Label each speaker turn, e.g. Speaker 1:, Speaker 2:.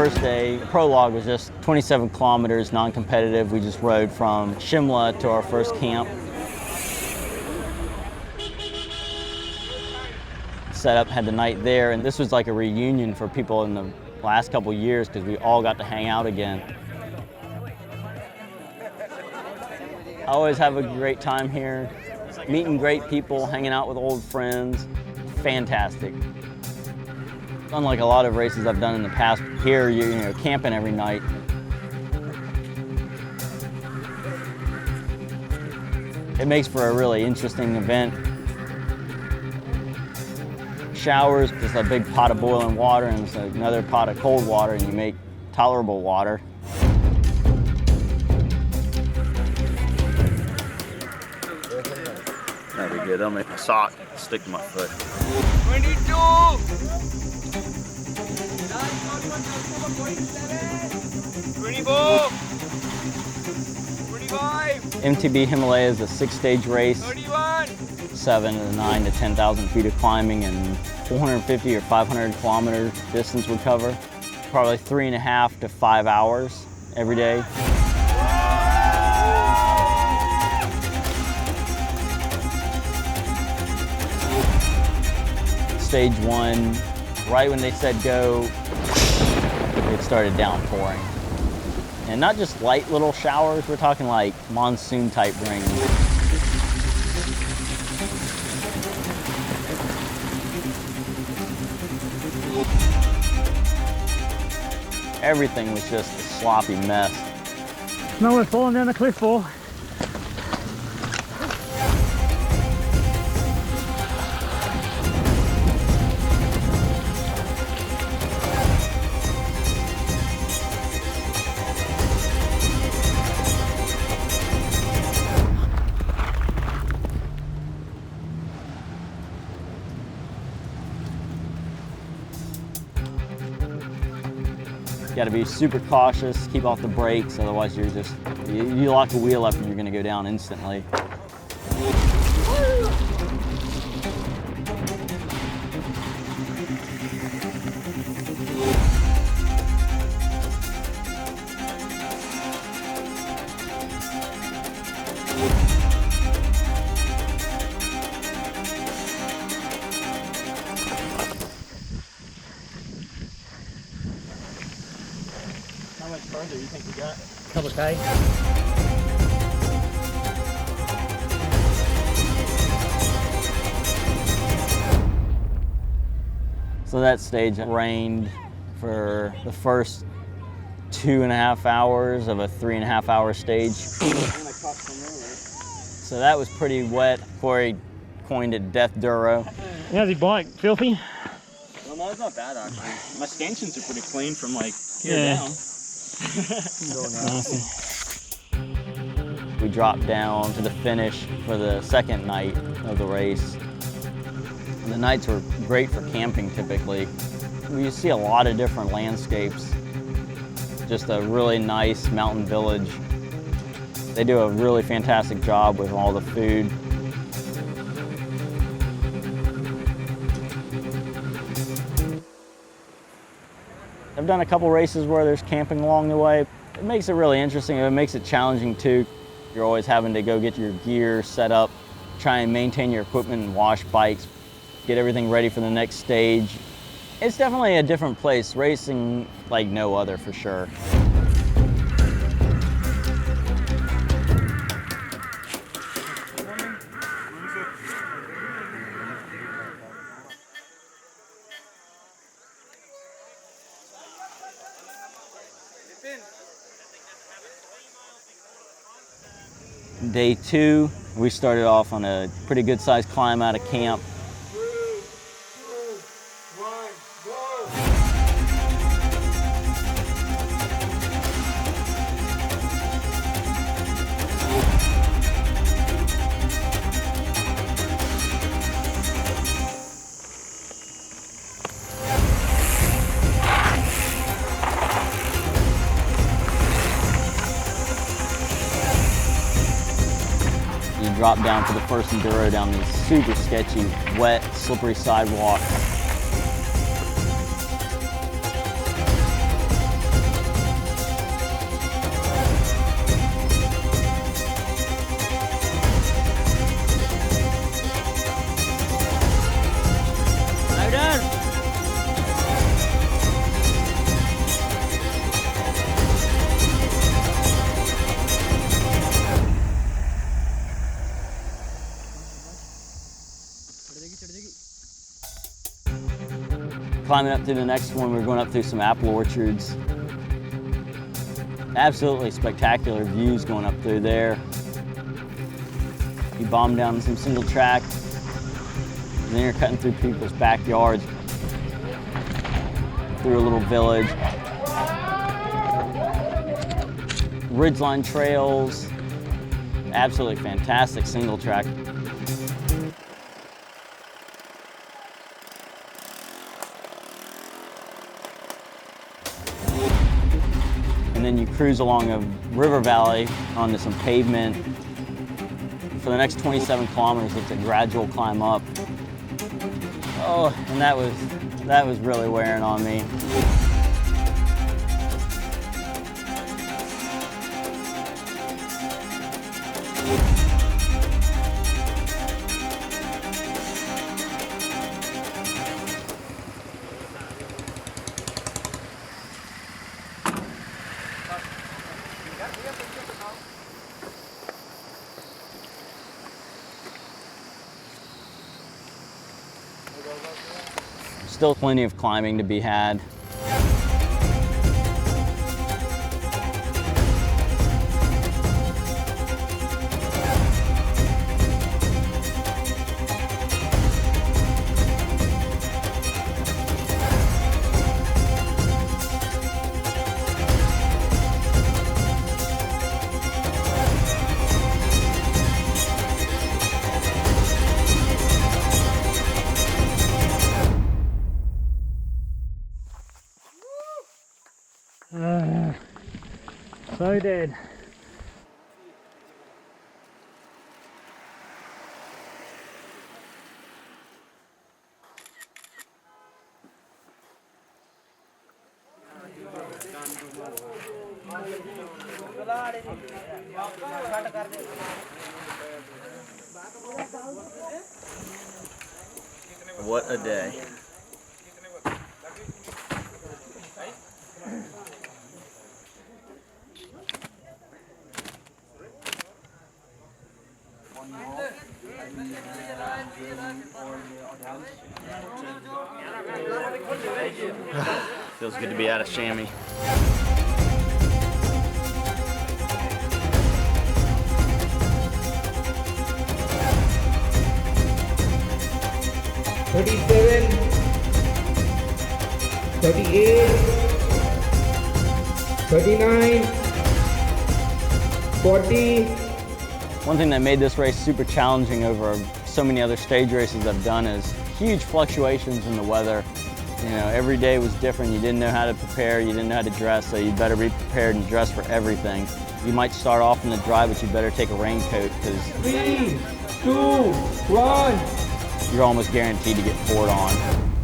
Speaker 1: first day, the prologue was just 27 kilometers, non-competitive. We just rode from Shimla to our first camp. Set up, had the night there, and this was like a reunion for people in the last couple years because we all got to hang out again. I always have a great time here, meeting great people, hanging out with old friends. Fantastic. Unlike a lot of races I've done in the past, here you're camping every night. It makes for a really interesting event. Showers, just a big pot of boiling water and another pot of cold water, and you make tolerable water. That'll be good. That'll make my sock stick to my foot.
Speaker 2: 22! 24! 25!
Speaker 1: MTB Himalaya is a 6-stage race.
Speaker 2: 31!
Speaker 1: 7 to 9 to 10,000 feet of climbing and 450 or 500 kilometer distance we cover. Probably 3.5 to 5 hours every day. Stage 1, right when they said go, it started downpouring. And not just light little showers, we're talking like monsoon type rain. Everything was just a sloppy mess.
Speaker 3: No one's falling down the cliff for.
Speaker 1: You got to be super cautious, keep off the brakes, otherwise you're just, you lock the wheel up and you're going to go down instantly.
Speaker 3: How much further do you think we got? Couple K.
Speaker 1: So that stage rained for the first 2.5 hours of a 3.5 hour stage. So that was pretty wet. Corey coined it Death Duro.
Speaker 3: How's your bike? Filthy?
Speaker 2: Well, no, it's not bad actually. My stanchions are pretty clean from like here down.
Speaker 1: We dropped down to the finish for the second night of the race. The nights were great for camping typically. We see a lot of different landscapes. Just a really nice mountain village. They do a really fantastic job with all the food. I've done a couple races where there's camping along the way. It makes it really interesting. It makes it challenging too. You're always having to go get your gear set up, try and maintain your equipment and wash bikes, get everything ready for the next stage. It's definitely a different place, racing like no other for sure. Day 2, we started off on a pretty good sized climb out of camp. Drop down for the first enduro down these super sketchy, wet, slippery sidewalks. Climbing up to the next one, we're going up through some apple orchards. Absolutely spectacular views going up through there. You bomb down some single track, and then you're cutting through people's backyards, through a little village. Ridgeline trails, absolutely fantastic single track. And then you cruise along a river valley onto some pavement. For the next 27 kilometers, it's a gradual climb up. Oh, and that was really wearing on me. Still plenty of climbing to be had.
Speaker 3: So dead.
Speaker 1: What a day. Feels good to be out of chamois.
Speaker 4: $37, $38, $39, $40.
Speaker 1: One thing that made this race super challenging over so many other stage races I've done is huge fluctuations in the weather. You know, every day was different. You didn't know how to prepare, you didn't know how to dress, so you better be prepared and dress for everything. You might start off in the dry, but you better take a raincoat because
Speaker 4: 3, 2, 1.
Speaker 1: you're almost guaranteed to get poured on.